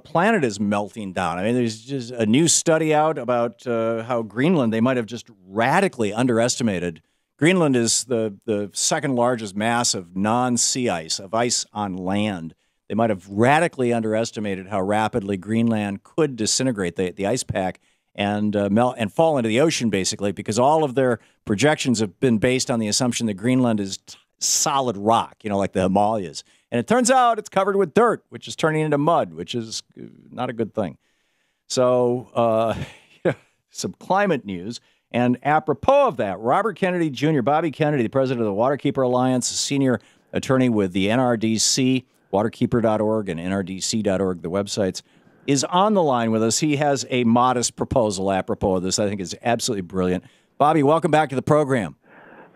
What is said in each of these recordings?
planet is melting down. I mean, there's just a new study out about how Greenland, they might have just radically underestimated. Greenland is the second largest mass of non-sea ice, of ice on land. They might have radically underestimated how rapidly Greenland could disintegrate, the ice pack, and melt and fall into the ocean, basically, because all of their projections have been based on the assumption that Greenland is solid rock, like the Himalayas. And it turns out it's covered with dirt, which is turning into mud, which is not a good thing. So some climate news. And apropos of that, Robert Kennedy Jr., Bobby Kennedy, the president of the Waterkeeper Alliance, senior attorney with the NRDC, waterkeeper.org and nrdc.org, the websites, is on the line with us. He has a modest proposal apropos of this. I think is absolutely brilliant. Bobby, welcome back to the program.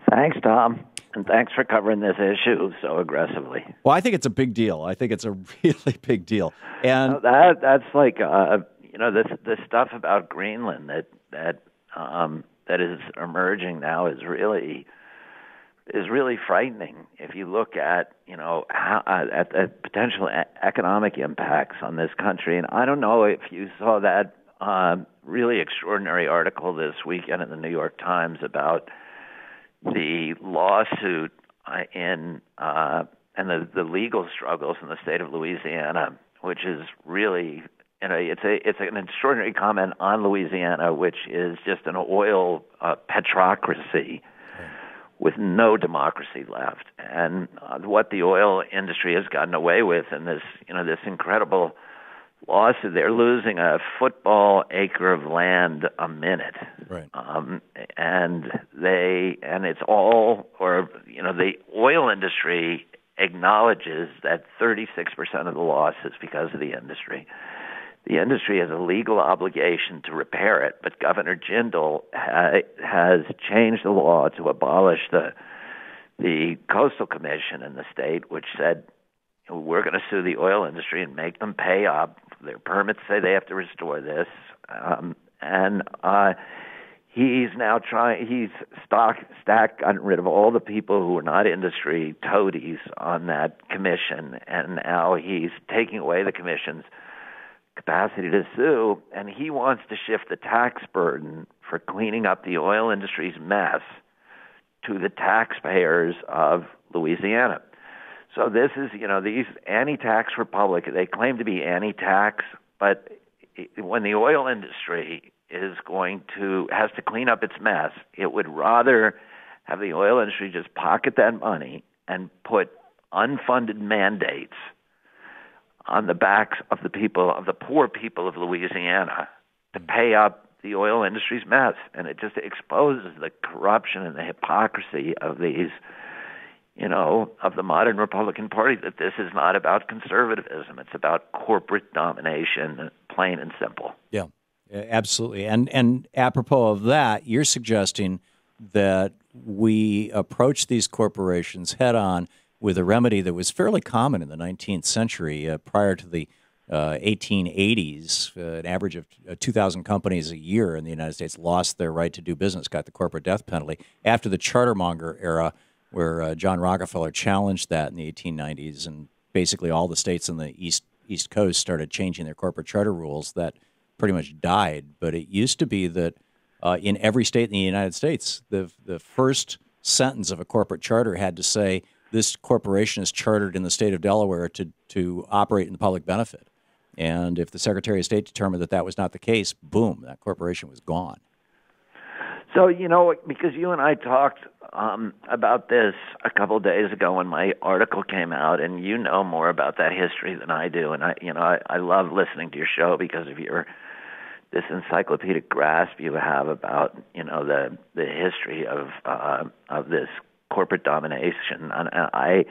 Thanks, Tom. And thanks for covering this issue so aggressively. Well, I think it's a big deal. I think it's a really big deal. And that's like, this stuff about Greenland that is emerging now is really frightening. If you look at how at the potential economic impacts on this country, and I don't know if you saw that really extraordinary article this weekend in the New York Times about the lawsuit and the legal struggles in the state of Louisiana, which is really it's an extraordinary comment on Louisiana, which is just an oil petrocracy with no democracy left, and what the oil industry has gotten away with in this incredible lawsuit. They're losing a football acre of land a minute, right? And it's all, the oil industry acknowledges that 36% of the loss is because of the industry. The industry has a legal obligation to repair it, but Governor Jindal has changed the law to abolish the Coastal Commission in the state, which said we're going to sue the oil industry and make them pay up. Their permits say they have to restore this, and he's now he's gotten rid of all the people who were not industry toadies on that commission, and now he's taking away the commission's capacity to sue, and he wants to shift the tax burden for cleaning up the oil industry's mess to the taxpayers of Louisiana. So this is, these anti-tax republic, they claim to be anti-tax, but when the oil industry has to clean up its mess, it would rather have the oil industry just pocket that money and put unfunded mandates on the backs of the poor people of Louisiana to pay up the oil industry's mess. And it just exposes the corruption and the hypocrisy of these, of the modern Republican Party, that this is not about conservatism. It's about corporate domination, plain and simple. Yeah, absolutely. And apropos of that, you're suggesting that we approach these corporations head on with a remedy that was fairly common in the 19th century. Prior to the 1880s, an average of 2,000 companies a year in the United States lost their right to do business, got the corporate death penalty. After the chartermonger era, where John Rockefeller challenged that in the 1890s, and basically all the states on the East Coast started changing their corporate charter rules, that pretty much died. But it used to be that in every state in the United States, the first sentence of a corporate charter had to say, this corporation is chartered in the state of Delaware to operate in the public benefit. And if the Secretary of State determined that that was not the case, boom, that corporation was gone. So, because you and I talked about this a couple of days ago when my article came out, and you know more about that history than I do, and I love listening to your show because of this encyclopedic grasp you have about the history of this corporate domination. And I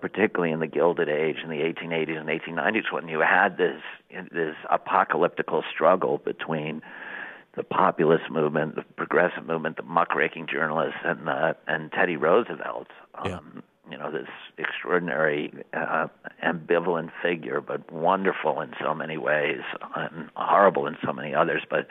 particularly in the Gilded Age in the 1880s and 1890s, when you had this apocalyptical struggle between the populist movement, the progressive movement, the muckraking journalists, and Teddy Roosevelt. This extraordinary, ambivalent figure, but wonderful in so many ways and horrible in so many others. But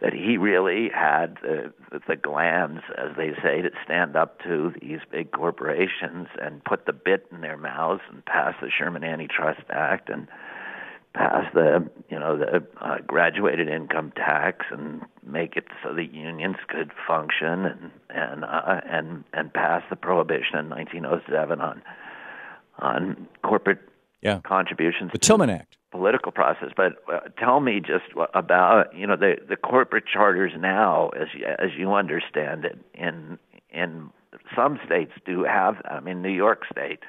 that he really had the glands, as they say, to stand up to these big corporations and put the bit in their mouths and pass the Sherman Antitrust Act and pass the graduated income tax and make it so that unions could function, and pass the prohibition in 1907 on corporate contributions. The Tillman Act. Political process. But tell me just about the corporate charters now, as you understand it, in some states do have that. I mean, New York State,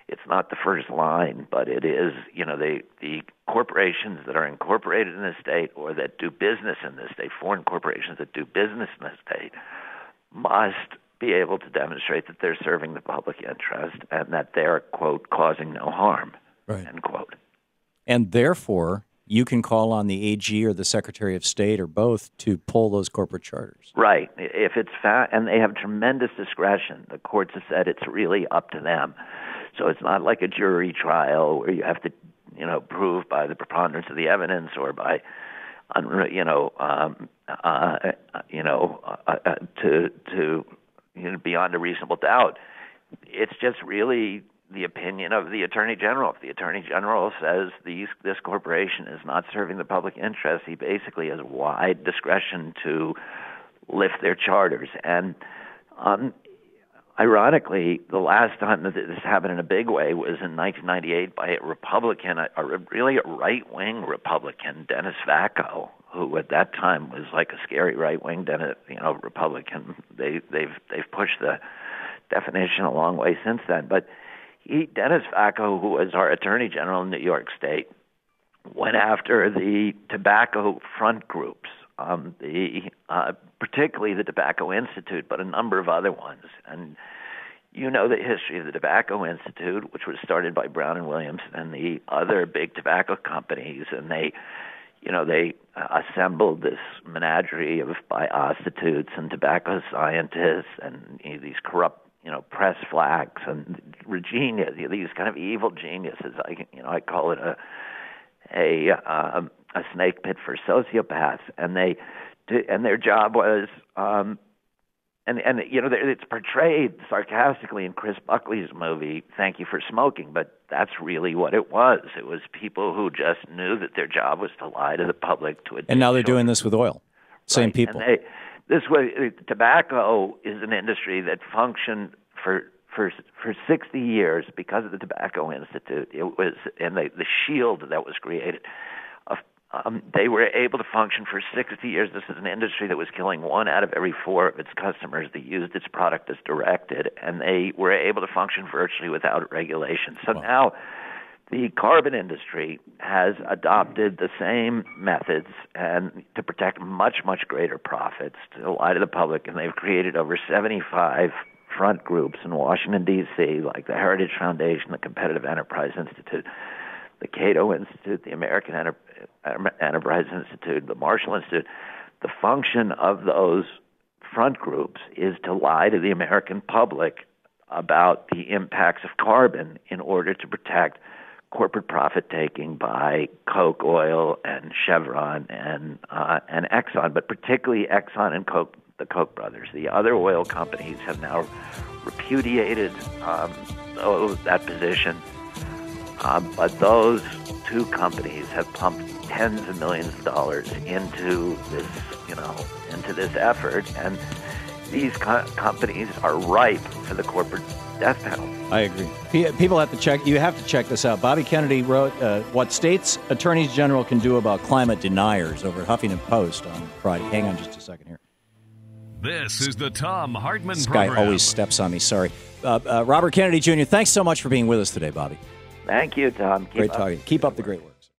it's not the first line, but it is, the corporations that are incorporated in the state or that do business in the state, foreign corporations that do business in the state, must be able to demonstrate that they're serving the public interest and that they're, quote, causing no harm, end quote. And therefore, you can call on the AG or the Secretary of State or both to pull those corporate charters. Right. If it's and they have tremendous discretion. The courts have said it's really up to them. So it's not like a jury trial where you have to, prove by the preponderance of the evidence or by, beyond a reasonable doubt. It's just really the opinion of the Attorney General. If the Attorney General says this corporation is not serving the public interest, he basically has wide discretion to lift their charters. And ironically, the last time that this happened in a big way was in 1998 by a Republican, really a right-wing Republican, Dennis Vacco, who at that time was like a scary right-wing Republican. They've pushed the definition a long way since then. But Dennis Vacco, who was our Attorney General in New York State, went after the tobacco front groups, particularly the Tobacco Institute, but a number of other ones. And you know the history of the Tobacco Institute, which was started by Brown and Williams and the other big tobacco companies, and they assembled this menagerie of biostitutes and tobacco scientists and these corrupt press flacks and these kind of evil geniuses. I call it a snake pit for sociopaths, and their job was, it's portrayed sarcastically in Chris Buckley's movie Thank You for Smoking, but that's really what it was. It was people who just knew that their job was to lie to the public and now they're doing this with oil. Same people. Tobacco is an industry that functioned for 60 years because of the Tobacco Institute. It was the shield that was created. They were able to function for 60 years. This is an industry that was killing 1 out of every 4 of its customers that used its product as directed, and they were able to function virtually without regulation. So now the carbon industry has adopted the same methods and to protect much, much greater profits, to lie to the public, and they've created over 75 front groups in Washington, D.C., like the Heritage Foundation, the Competitive Enterprise Institute, the Cato Institute, the American Enterprise Institute, the Marshall Institute. The function of those front groups is to lie to the American public about the impacts of carbon in order to protect corporate profit-taking by Koch Oil and Chevron and Exxon, but particularly Exxon and Koch, the Koch brothers. The other oil companies have now repudiated that position, but those 2 companies have pumped tens of millions of dollars into this effort, and these companies are ripe for the corporate death penalty. I agree. People have to check. You have to check this out. Bobby Kennedy wrote what states' attorneys general can do about climate deniers over at Huffington Post on Friday. Hang on just a second here. This is the Thom Hartmann This Program. guy always steps on me. Sorry. Robert Kennedy Jr., thanks so much for being with us today, Bobby. Thank you, Tom. Great talking. Keep up the great work.